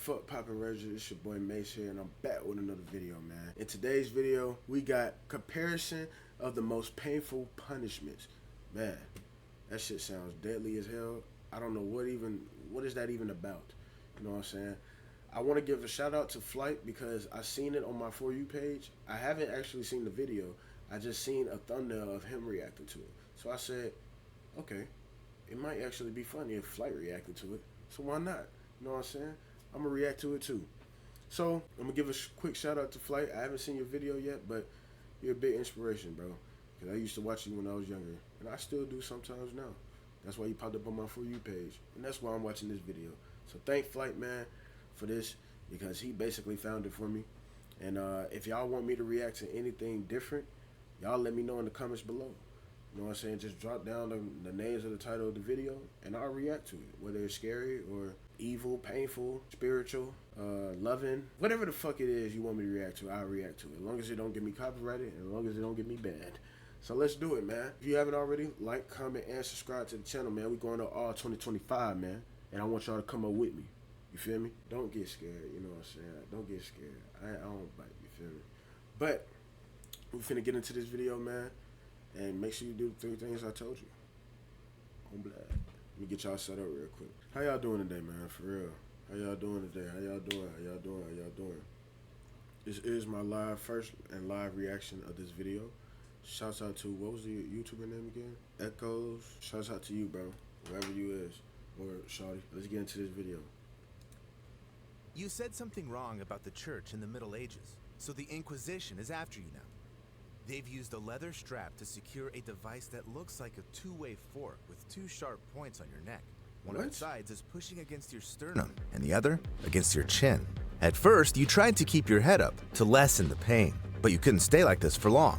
Fuck Poppin' Reggie, it's your boy Mace here, and I'm back with another video, man. In today's video, we got comparison of the most painful punishments. Man, that shit sounds deadly as hell. I don't know what is that even about? You know what I'm saying? I want to give a shout out to Flight because I seen it on my For You page. I haven't actually seen the video. I just seen a thumbnail of him reacting to it. So I said, okay, it might actually be funny if Flight reacted to it. So why not? You know what I'm saying? I'm going to react to it too. So, I'm going to give a quick shout out to Flight. I haven't seen your video yet, but you're a big inspiration, bro. Because I used to watch you when I was younger. And I still do sometimes now. That's why you popped up on my For You page. And that's why I'm watching this video. So, thank Flight, man, for this. Because he basically found it for me. And if y'all want me to react to anything different, y'all let me know in the comments below. You know what I'm saying? Just drop down the names of the title of the video, and I'll react to it. Whether it's scary or evil, painful, spiritual, loving, whatever the fuck it is you want me to react to, I'll react to it. As long as it don't get me copyrighted, and as long as it don't get me banned. So let's do it, man. If you haven't already, like, comment, and subscribe to the channel, man. We're going to all 2025, man. And I want y'all to come up with me. You feel me? Don't get scared, you know what I'm saying? Don't get scared. I don't bite, you feel me? But we're finna get into this video, man. And make sure you do the 3 things I told you. I'm glad. Let me get y'all set up real quick. How y'all doing today, man? For real. How y'all doing today? How y'all doing? How y'all doing? How y'all doing? This is my first live reaction of this video. Shouts out to, what was the YouTuber name again? Echoes. Shouts out to you, bro. Whoever you is. Or shawty. Let's get into this video. You said something wrong about the church in the Middle Ages, so the Inquisition is after you now. They've used a leather strap to secure a device that looks like a two-way fork with 2 sharp points on your neck. One of its sides is pushing against your sternum, and the other against your chin. At first, you tried to keep your head up to lessen the pain, but you couldn't stay like this for long.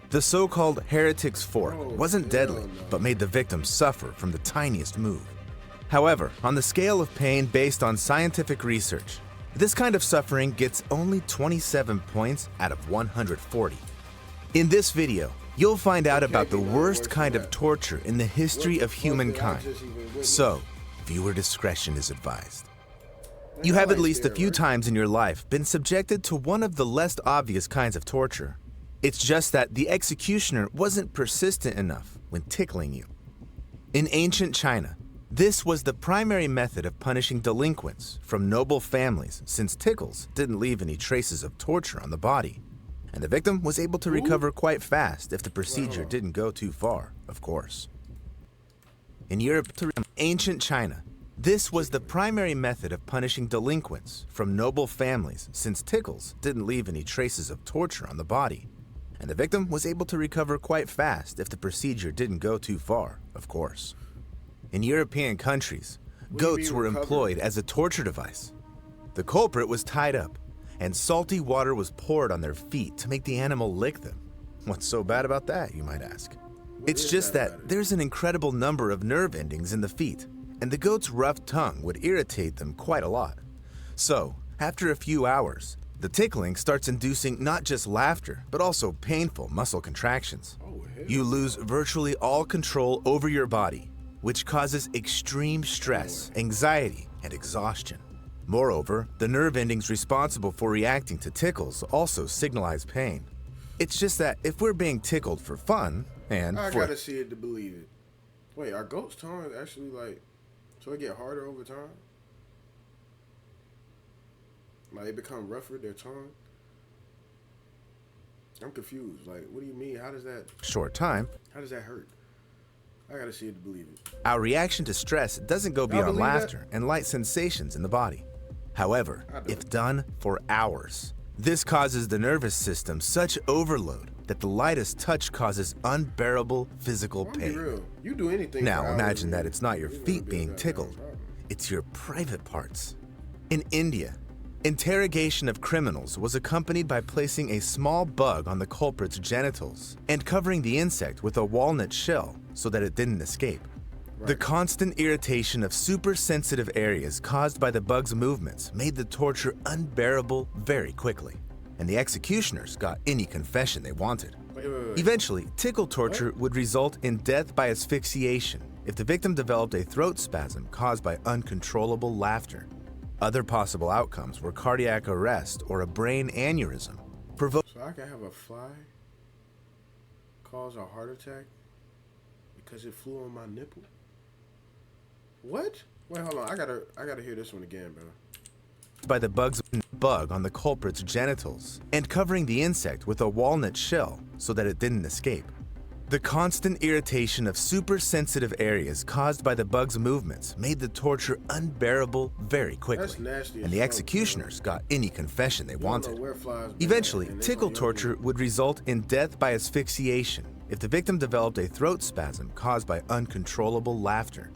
The so-called heretic's fork wasn't deadly, but made the victim suffer from the tiniest move. However, on the scale of pain based on scientific research, this kind of suffering gets only 27 points out of 140. In this video, you'll find out about the worst kind of torture in the history of humankind. So, viewer discretion is advised. You have at least a few times in your life been subjected to one of the less obvious kinds of torture. It's just that the executioner wasn't persistent enough when tickling you. In ancient China, this was the primary method of punishing delinquents from noble families, since tickles didn't leave any traces of torture on the body. And the victim was able to recover quite fast if the procedure didn't go too far, of course. In Europe, ancient China, this was the primary method of punishing delinquents from noble families, since tickles didn't leave any traces of torture on the body. And the victim was able to recover quite fast if the procedure didn't go too far, of course. In European countries, goats were employed as a torture device. The culprit was tied up, and salty water was poured on their feet to make the animal lick them. What's so bad about that, you might ask? It's just that there's an incredible number of nerve endings in the feet, and the goat's rough tongue would irritate them quite a lot. So, after a few hours, the tickling starts inducing not just laughter, but also painful muscle contractions. You lose virtually all control over your body, which causes extreme stress, anxiety, and exhaustion. Moreover, the nerve endings responsible for reacting to tickles also signalize pain. It's just that if we're being tickled for fun, and I gotta see it to believe it. Wait, are goats' tongues actually like, so it get harder over time? Like, it become rougher, their tongue? I'm confused. Like, what do you mean? How does that... short time. How does that hurt? I gotta see it to believe it. Our reaction to stress doesn't go beyond laughter and light sensations in the body. However, if done for hours, this causes the nervous system such overload that the lightest touch causes unbearable physical pain. You do anything. Now imagine that it's not your feet being tickled, it's your private parts. In India, interrogation of criminals was accompanied by placing a small bug on the culprit's genitals and covering the insect with a walnut shell so that it didn't escape. The constant irritation of super-sensitive areas caused by the bug's movements made the torture unbearable very quickly, and the executioners got any confession they wanted. Eventually, tickle torture would result in death by asphyxiation if the victim developed a throat spasm caused by uncontrollable laughter. Other possible outcomes were cardiac arrest or a brain aneurysm. So I can have a fly cause a heart attack because it flew on my nipple? What? Wait, hold on. I gotta hear this one again, bro. By the bug on the culprit's genitals and covering the insect with a walnut shell so that it didn't escape. The constant irritation of super sensitive areas caused by the bug's movements made the torture unbearable very quickly. That's nasty. And the executioners got any confession they wanted. Eventually, Eventually, tickle torture would result in death by asphyxiation if the victim developed a throat spasm caused by uncontrollable laughter.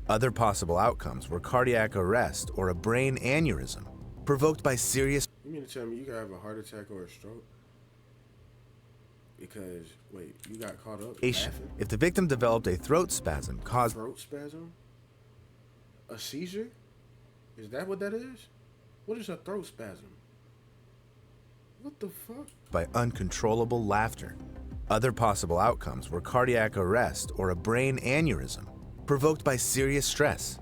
Other possible outcomes were cardiac arrest or a brain aneurysm provoked by serious... You mean to tell me you could have a heart attack or a stroke? Because, wait, you got caught up laughing? If the victim developed a throat spasm caused... Throat spasm? A seizure? Is that what that is? What is a throat spasm? What the fuck? By uncontrollable laughter. Other possible outcomes were cardiac arrest or a brain aneurysm provoked by serious stress.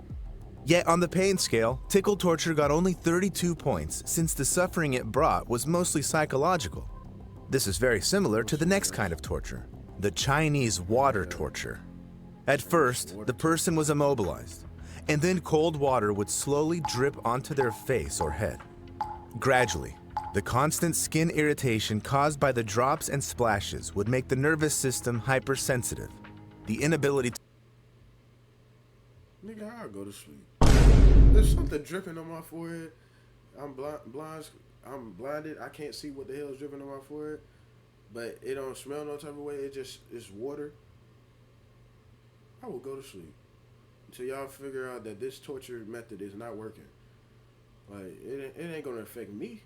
Yet on the pain scale, tickle torture got only 32 points since the suffering it brought was mostly psychological. This is very similar to the next kind of torture, the Chinese water torture. At first, the person was immobilized, and then cold water would slowly drip onto their face or head. Gradually, the constant skin irritation caused by the drops and splashes would make the nervous system hypersensitive. The inability to... Nigga, I'll go to sleep. There's something dripping on my forehead. I'm blinded. I can't see what the hell is dripping on my forehead. But it don't smell no type of way. It's water. I will go to sleep until y'all figure out that this torture method is not working. Like, it ain't gonna affect me.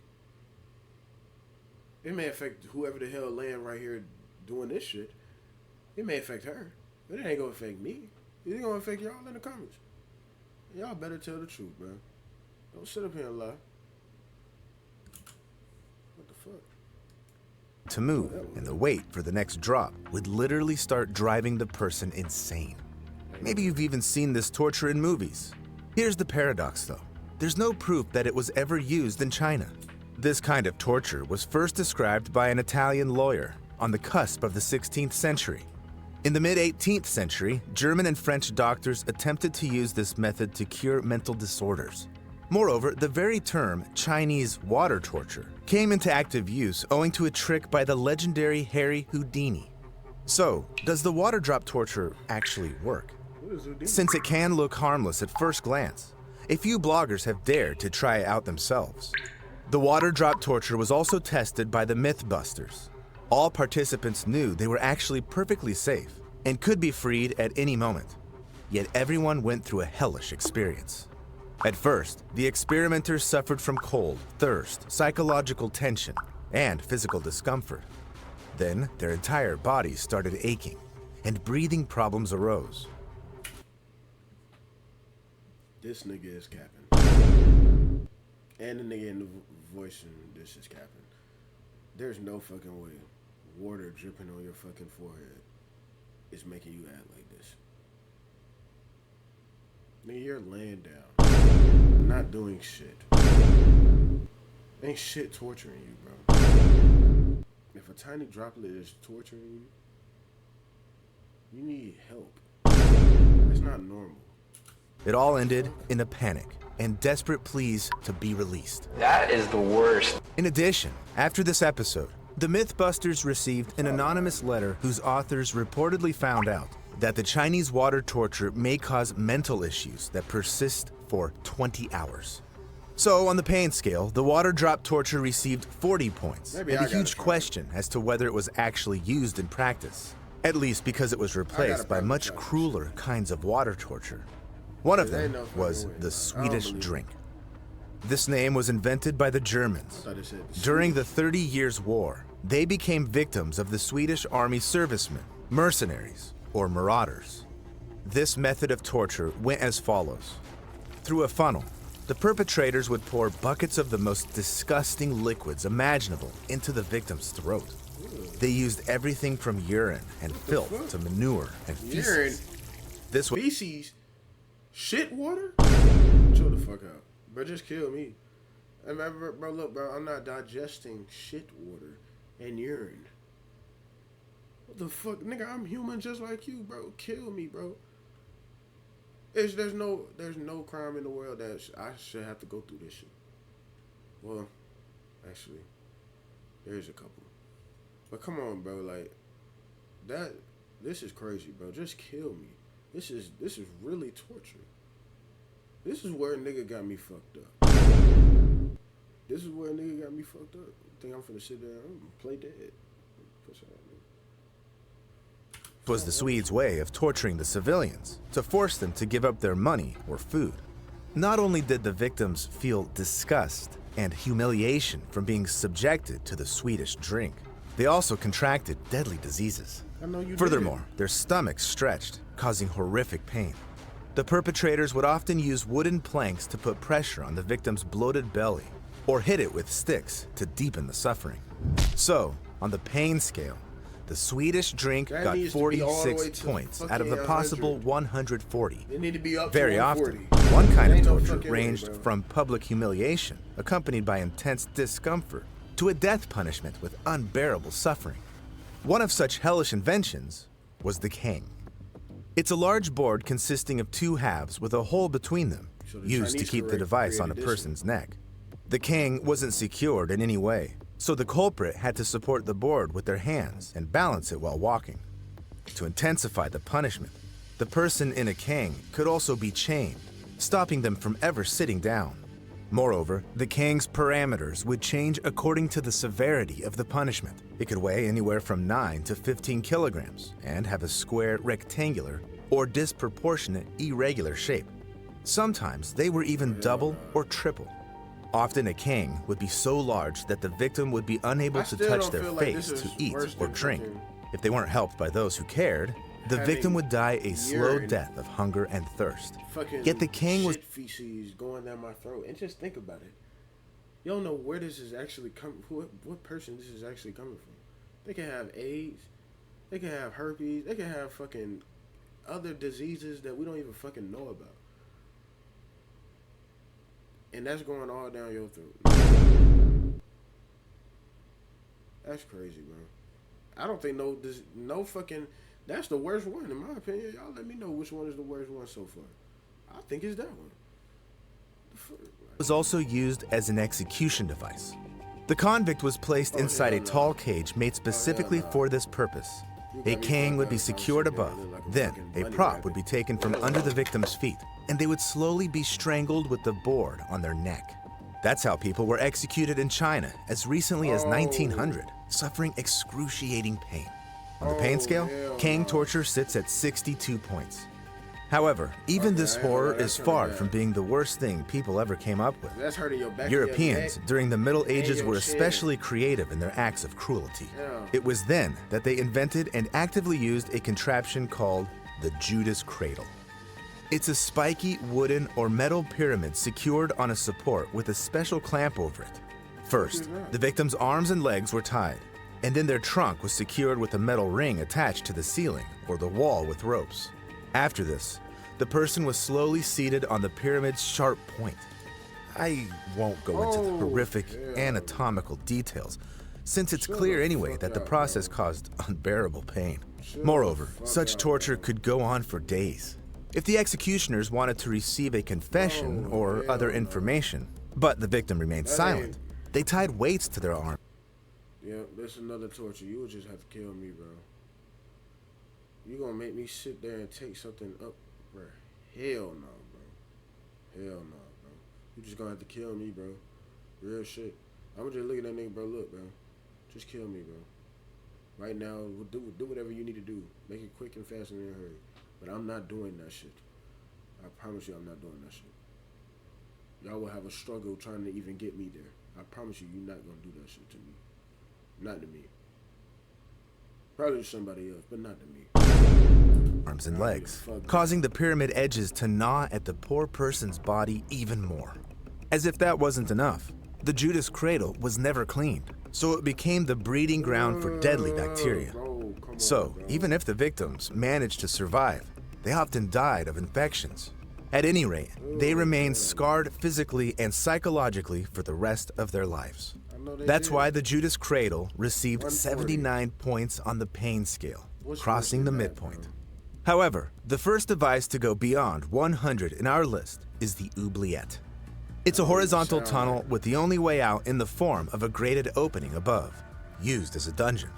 It may affect whoever the hell laying right here doing this shit. It may affect her, but it ain't gonna affect me. It's gonna affect y'all in the comments. Y'all better tell the truth, man. Don't sit up here and lie. What the fuck? To move, and the wait for the next drop would literally start driving the person insane. Maybe you've even seen this torture in movies. Here's the paradox though. There's no proof that it was ever used in China. This kind of torture was first described by an Italian lawyer on the cusp of the 16th century. In the mid-18th century, German and French doctors attempted to use this method to cure mental disorders. Moreover, the very term Chinese water torture came into active use owing to a trick by the legendary Harry Houdini. So, does the water drop torture actually work? Since it can look harmless at first glance, a few bloggers have dared to try it out themselves. The water drop torture was also tested by the Mythbusters. All participants knew they were actually perfectly safe and could be freed at any moment. Yet everyone went through a hellish experience. At first, the experimenters suffered from cold, thirst, psychological tension, and physical discomfort. Then, their entire bodies started aching, and breathing problems arose. This nigga is capping. And the nigga in the voice and this is capping. There's no fucking way water dripping on your fucking forehead is making you act like this. Nigga, you're laying down. Not doing shit. Ain't shit torturing you, bro. If a tiny droplet is torturing you, you need help. That's not normal. It all ended in a panic and desperate pleas to be released. That is the worst. In addition, after this episode, the Mythbusters received an anonymous letter whose authors reportedly found out that the Chinese water torture may cause mental issues that persist for 20 hours. So, on the pain scale, the water drop torture received 40 points, and a huge question as to whether it was actually used in practice, at least because it was replaced by much crueler kinds of water torture. One of them was the Swedish drink. This name was invented by the Germans. During the 30 Years' War, they became victims of the Swedish army servicemen, mercenaries, or marauders. This method of torture went as follows. Through a funnel, the perpetrators would pour buckets of the most disgusting liquids imaginable into the victim's throat. They used everything from urine and filth to manure and feces. Urine? This was feces? Shit water? Chill the fuck out. Bro, just kill me. I mean, bro, look, bro, I'm not digesting shit water and urine. What the fuck? Nigga, I'm human just like you, bro. Kill me, bro. There's no crime in the world that I should have to go through this shit. Well, actually, there's a couple. But come on, bro, like, this is crazy, bro. Just kill me. This is really torture. This is where a nigga got me fucked up. This is where a nigga got me fucked up. Think I'm finna sit there and play dead. Was the Swedes' way of torturing the civilians to force them to give up their money or food. Not only did the victims feel disgust and humiliation from being subjected to the Swedish drink, they also contracted deadly diseases. Furthermore, their stomachs stretched, causing horrific pain. The perpetrators would often use wooden planks to put pressure on the victim's bloated belly or hit it with sticks to deepen the suffering. So, on the pain scale, the Swedish drink got 46 points out of the possible 140. They need to be up Very to often, 140. one kind of no torture fucking ranged way, bro. from public humiliation, accompanied by intense discomfort, to a death punishment with unbearable suffering. One of such hellish inventions was the king. It's a large board consisting of two halves with a hole between them, used to keep the device on a person's neck. The king wasn't secured in any way, so the culprit had to support the board with their hands and balance it while walking. To intensify the punishment, the person in a king could also be chained, stopping them from ever sitting down. Moreover, the king's parameters would change according to the severity of the punishment. It could weigh anywhere from 9 to 15 kilograms and have a square, rectangular, or disproportionate, irregular shape. Sometimes they were even double or triple. Often a king would be so large that the victim would be unable to touch their face to eat or drink. If they weren't helped by those who cared, the victim would die a slow death of hunger and thirst. Yet the king was feces going down my throat. And just think about it. You don't know where this is actually coming. What person this is actually coming from? They can have AIDS. They can have herpes. They can have fucking other diseases that we don't even fucking know about. And that's going all down your throat. That's crazy, bro. I don't think no fucking. That's the worst one, in my opinion. Y'all let me know which one is the worst one so far. I think it's that one. Was also used as an execution device. The convict was placed inside a tall cage made specifically for this purpose. A king would be secured above. Then, a prop would be taken from under the victim's feet, and they would slowly be strangled with the board on their neck. That's how people were executed in China as recently as 1900, suffering excruciating pain. On the pain scale, king torture sits at 62 points. However, even this horror is far from being the worst thing people ever came up with. That's hurting your back. Europeans during the Middle Ages were especially creative in their acts of cruelty. It was then that they invented and actively used a contraption called the Judas cradle. It's a spiky wooden or metal pyramid secured on a support with a special clamp over it. First, the victim's arms and legs were tied, and then their trunk was secured with a metal ring attached to the ceiling or the wall with ropes. After this, the person was slowly seated on the pyramid's sharp point. I won't go into the horrific anatomical details, since it's clear anyway that the process caused unbearable pain. Moreover, such torture could go on for days. If the executioners wanted to receive a confession or other information, but the victim remained silent, they tied weights to their arms. Yeah, that's another torture. You would just have to kill me, bro. You gonna make me sit there and take something up, bro? Hell no, bro. Hell no, bro. You just gonna have to kill me, bro. Real shit. I'ma just look at that nigga, bro. Look, bro. Just kill me, bro. Right now, we'll do whatever you need to do. Make it quick and fast and in a hurry. But I'm not doing that shit. I promise you, I'm not doing that shit. Y'all will have a struggle trying to even get me there. I promise you, you're not gonna do that shit to me. Not to me. Probably to somebody else, but not to me. Arms and legs, causing the pyramid edges to gnaw at the poor person's body even more. As if that wasn't enough, the Judas cradle was never cleaned, so it became the breeding ground for deadly bacteria. So, even if the victims managed to survive, they often died of infections. At any rate, they remained scarred physically and psychologically for the rest of their lives. That's why the Judas cradle received 79 points on the pain scale, crossing the midpoint. However, the first device to go beyond 100 in our list is the oubliette. It's a horizontal tunnel with the only way out in the form of a grated opening above, used as a dungeon.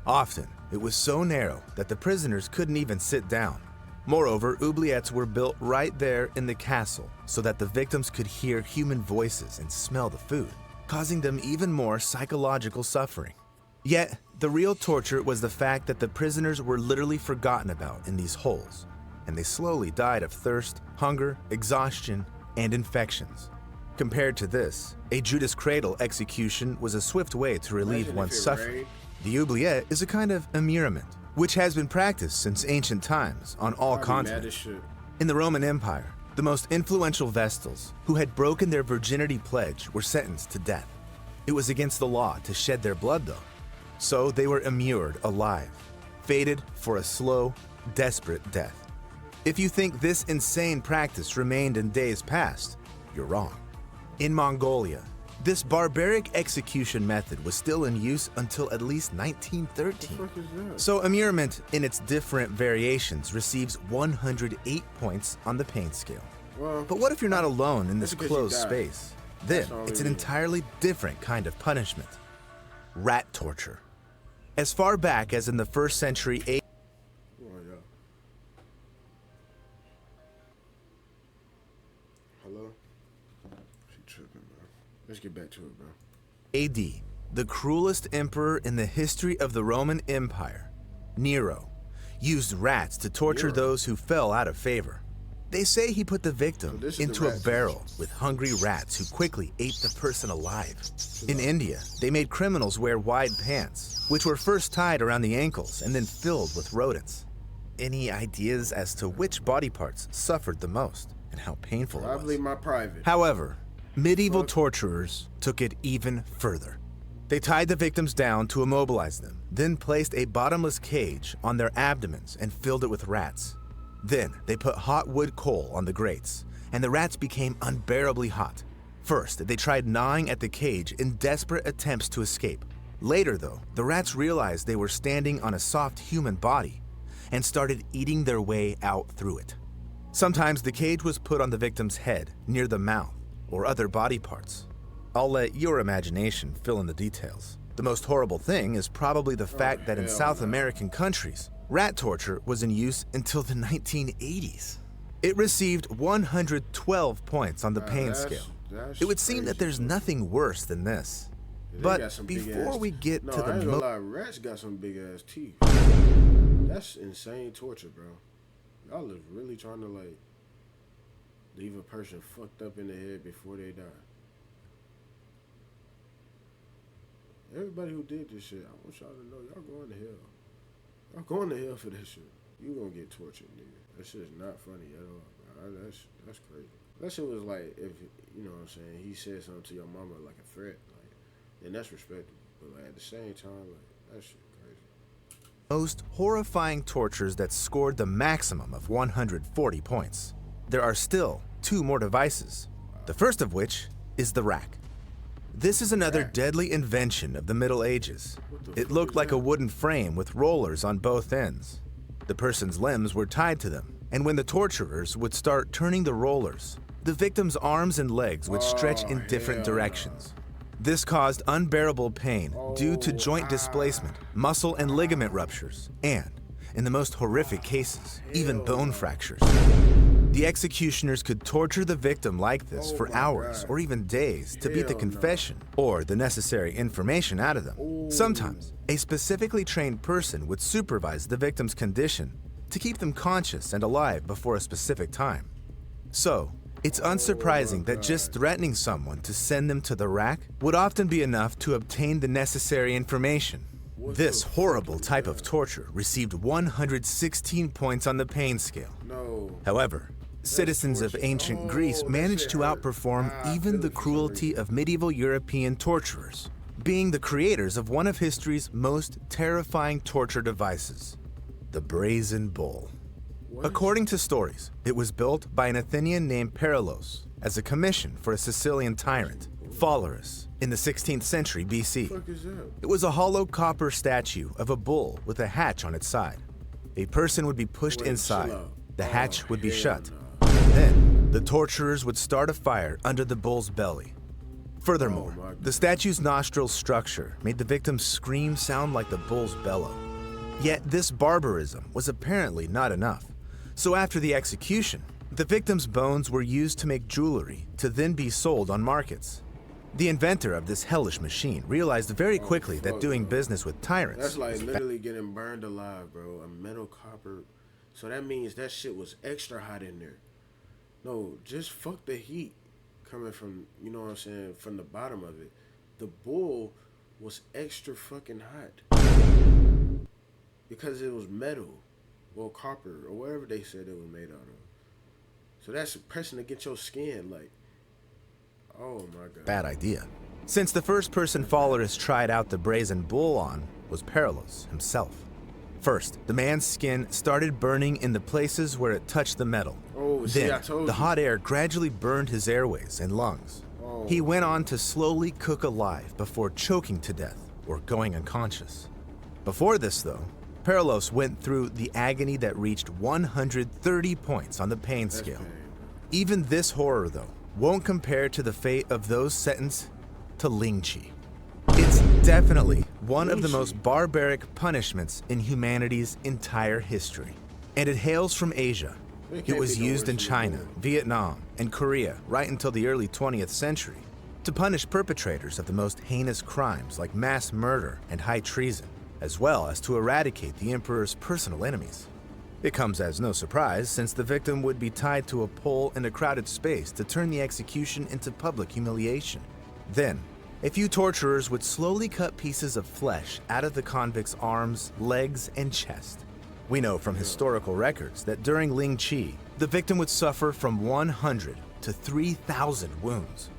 Often, it was so narrow that the prisoners couldn't even sit down. Moreover, oubliettes were built right there in the castle so that the victims could hear human voices and smell the food, causing them even more psychological suffering. Yet, the real torture was the fact that the prisoners were literally forgotten about in these holes, and they slowly died of thirst, hunger, exhaustion, and infections. Compared to this, a Judas cradle execution was a swift way to relieve one's suffering. The oubliette is a kind of immurement, which has been practiced since ancient times on all continents. In the Roman Empire, the most influential Vestals, who had broken their virginity pledge, were sentenced to death. It was against the law to shed their blood, though. So they were immured alive, fated for a slow, desperate death. If you think this insane practice remained in days past, you're wrong. In Mongolia, this barbaric execution method was still in use until at least 1913. So immurement in its different variations receives 108 points on the pain scale. But what if you're not alone in this closed space? Then it's an entirely different kind of punishment. Rat torture. As far back as in the 1st century AD. Hello? She tripping, bro. Let's get back to it, bro. AD, the cruelest emperor in the history of the Roman Empire, Nero, used rats to torture those who fell out of favor. They say he put the victim into a barrel with hungry rats who quickly ate the person alive. In India, they made criminals wear wide pants, which were first tied around the ankles and then filled with rodents. Any ideas as to which body parts suffered the most and how painful it was? Probably my private. However, medieval torturers took it even further. They tied the victims down to immobilize them, then placed a bottomless cage on their abdomens and filled it with rats. Then they put hot wood coal on the grates, and the rats became unbearably hot. First, they tried gnawing at the cage in desperate attempts to escape. Later, though, the rats realized they were standing on a soft human body and started eating their way out through it. Sometimes the cage was put on the victim's head, near the mouth, or other body parts. I'll let your imagination fill in the details. The most horrible thing is probably the fact that in South American countries, rat torture was in use until the 1980s. It received 112 points on the pain scale. It would seem that there's nothing worse than this. But before we get to the rats got some big ass teeth. That's insane torture, bro. Y'all is really trying to like leave a person fucked up in the head before they die. Everybody who did this shit, I want y'all to know y'all going to hell. Y'all going to hell for this shit. You gonna get tortured, nigga. That shit's not funny at all. That's crazy. That shit was like, if you know what I'm saying, he said something to your mama like a threat, like, then that's respectable. But like at the same time, like that shit crazy. Most horrifying tortures that scored the maximum of 140 points. There are still 2 more devices. The first of which is the rack. This is another deadly invention of the Middle Ages. It looked like a wooden frame with rollers on both ends. The person's limbs were tied to them, and when the torturers would start turning the rollers, the victim's arms and legs would stretch in different directions. This caused unbearable pain due to joint displacement, muscle and ligament ruptures, and, in the most horrific cases, even bone fractures. The executioners could torture the victim like this for hours or even days to beat the confession or the necessary information out of them. Sometimes, a specifically trained person would supervise the victim's condition to keep them conscious and alive before a specific time. So, it's unsurprising that just threatening someone to send them to the rack would often be enough to obtain the necessary information. This horrible type of torture received 116 points on the pain scale. However, citizens of ancient Greece managed to outperform even the cruelty of medieval European torturers, being the creators of one of history's most terrifying torture devices, the brazen bull. What? According to stories, it was built by an Athenian named Perilos as a commission for a Sicilian tyrant, Phalaris, in the 16th century BC. What the fuck is that? It was a hollow copper statue of a bull with a hatch on its side. A person would be pushed Wait, inside. chill out. The hatch would be hell shut. nah. Then, the torturers would start a fire under the bull's belly. Furthermore, Oh my God. the statue's nostril structure made the victim's scream sound like the bull's bellow. Yet this barbarism was apparently not enough. So after the execution, the victim's bones were used to make jewelry to then be sold on markets. The inventor of this hellish machine realized very quickly that fuck, doing bro. business with tyrants That's like was literally getting burned alive, bro. A metal copper. So that means that shit was extra hot in there. No, just fuck the heat coming from, you know what I'm saying, from the bottom of it. The bull was extra fucking hot. Because it was metal. Or copper. Or whatever they said it was made out of. So that's pressing against your skin, like, oh my God. bad idea. Since the first person Phalaris tried out the brazen bull on was Perilos himself. First, the man's skin started burning in the places where it touched the metal. Oh, see, I Then, told the you. hot air gradually burned his airways and lungs. Oh. He went on to slowly cook alive before choking to death or going unconscious. Before this, though, Perilos went through the agony that reached 130 points on the pain scale. pain. Even this horror, though, won't compare to the fate of those sentenced to lynching. It's definitely one of the most barbaric punishments in humanity's entire history. And it hails from Asia. It It can't was be no used worse in than China, the bull. Vietnam, and Korea right until the early 20th century to punish perpetrators of the most heinous crimes like mass murder and high treason, as well as to eradicate the emperor's personal enemies. It comes as no surprise, since the victim would be tied to a pole in a crowded space to turn the execution into public humiliation. Then, a few torturers would slowly cut pieces of flesh out of the convict's arms, legs, and chest. We know from historical records that during Ling Chi, the victim would suffer from 100 to 3,000 wounds.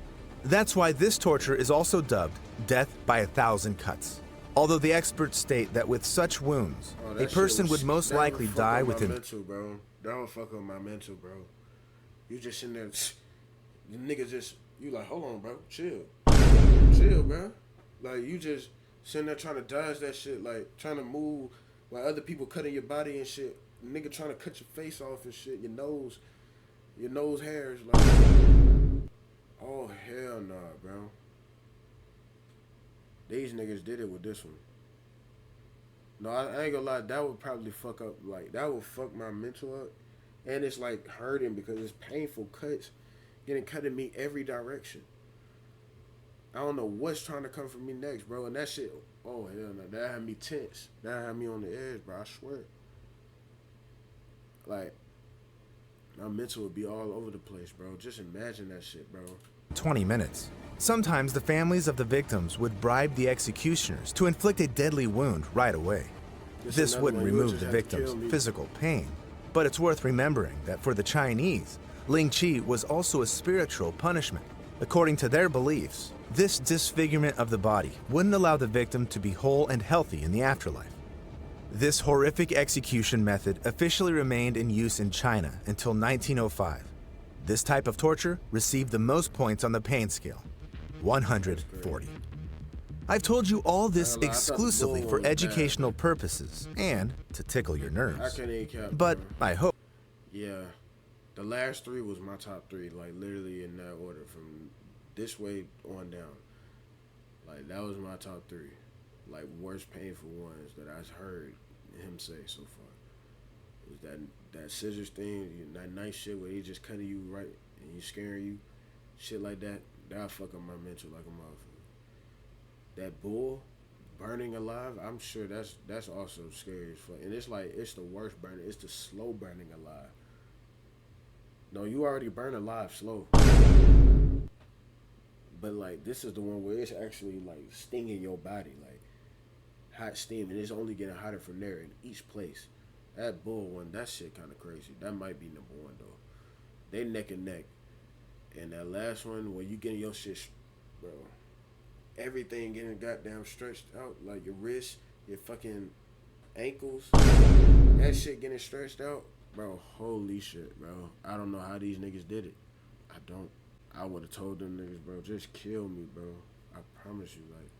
That's why this torture is also dubbed death by 1,000 cuts. Although the experts state that with such wounds, Oh, a that shit person was- would most that would likely fuck die up my within mental, bro. That would fuck up my mental, bro. You just sitting there, the niggas just, you like, hold on, bro, chill, bro. Like you just sitting there trying to dodge that shit, like trying to move while other people cutting your body and shit. Nigga trying to cut your face off and shit, your nose hairs, like, oh hell nah, bro. These niggas did it with this one. No, I ain't gonna lie, that would probably fuck up, like, that would fuck my mental up. And it's like hurting because it's painful cuts getting cut in me every direction. I don't know what's trying to come from me next, bro. And that shit, oh hell no, that had me tense. That had me on the edge, bro, I swear. Like, my mental would be all over the place, bro. Just imagine that shit, bro. 20 minutes. Sometimes the families of the victims would bribe the executioners to inflict a deadly wound right away. This This another wouldn't one, you'll remove just the have to victim's kill me. physical pain, but it's worth remembering that for the Chinese, Ling Chi was also a spiritual punishment. According to their beliefs, this disfigurement of the body wouldn't allow the victim to be whole and healthy in the afterlife. This horrific execution method officially remained in use in China until 1905. This type of torture received the most points on the pain scale, 140. I've told you all this I thought the exclusively bull for was bad. educational purposes and to tickle your I nerves. can't even cap, But bro. I hope Yeah, the last three was my top three, like literally in that order, from this way on down. Like that was my top three, like worst painful ones that I've heard him say so far. It was that scissors thing, that nice shit where he just cutting you right and he scaring you, shit like that. That'll fuck up my mental like a motherfucker. That bull burning alive, I'm sure that's also scary as fuck. And it's like, it's the worst burning. It's the slow burning alive. No, you already burn alive slow. But like, this is the one where it's actually like stinging your body, like hot steam, and it's only getting hotter from there in each place. That bull one, that shit kind of crazy. That might be number one though. They neck and neck. And that last one, where you getting your shit, bro, everything getting goddamn stretched out, like your wrists, your fucking ankles, that shit getting stretched out. Bro, holy shit, bro. I don't know how these niggas did it. I don't. I would have told them niggas, bro, just kill me, bro. I promise you, like.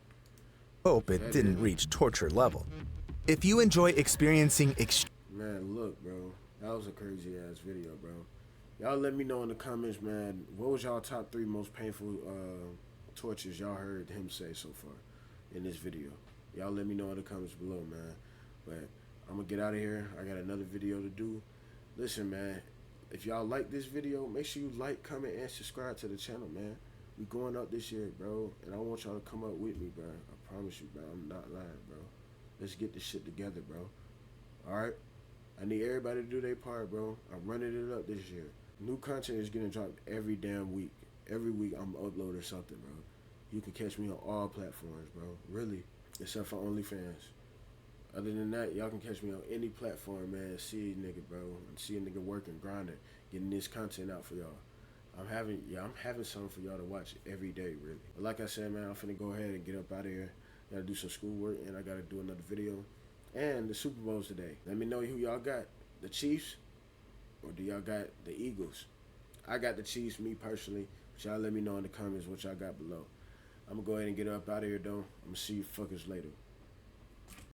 Hope it didn't reach torture level. If you enjoy experiencing Man, look, bro. That was a crazy ass video, bro. Y'all let me know in the comments, man. What was y'all top 3 most painful tortures y'all heard him say so far in this video? Y'all let me know in the comments below, man. But I'm gonna get out of here. I got another video to do. Listen, man. If y'all like this video, make sure you like, comment, and subscribe to the channel, man. We going up this year, bro. And I want y'all to come up with me, bro. I promise you, bro. I'm not lying, bro. Let's get this shit together, bro. Alright? I need everybody to do their part, bro. I'm running it up this year. New content is getting dropped every damn week. Every week I'm uploading something, bro. You can catch me on all platforms, bro. Really. Except for OnlyFans. Other than that, y'all can catch me on any platform, man. See a nigga, bro. And see a nigga working, grinding, getting this content out for y'all. I'm having something for y'all to watch every day, really. But like I said, man, I'm finna go ahead and get up out of here. Gotta do some schoolwork, and I gotta do another video. And the Super Bowl's today. Let me know who y'all got. The Chiefs, or do y'all got the Eagles? I got the Chiefs, me personally. But y'all let me know in the comments what y'all got below. I'm gonna go ahead and get up out of here, though. I'm gonna see you fuckers later.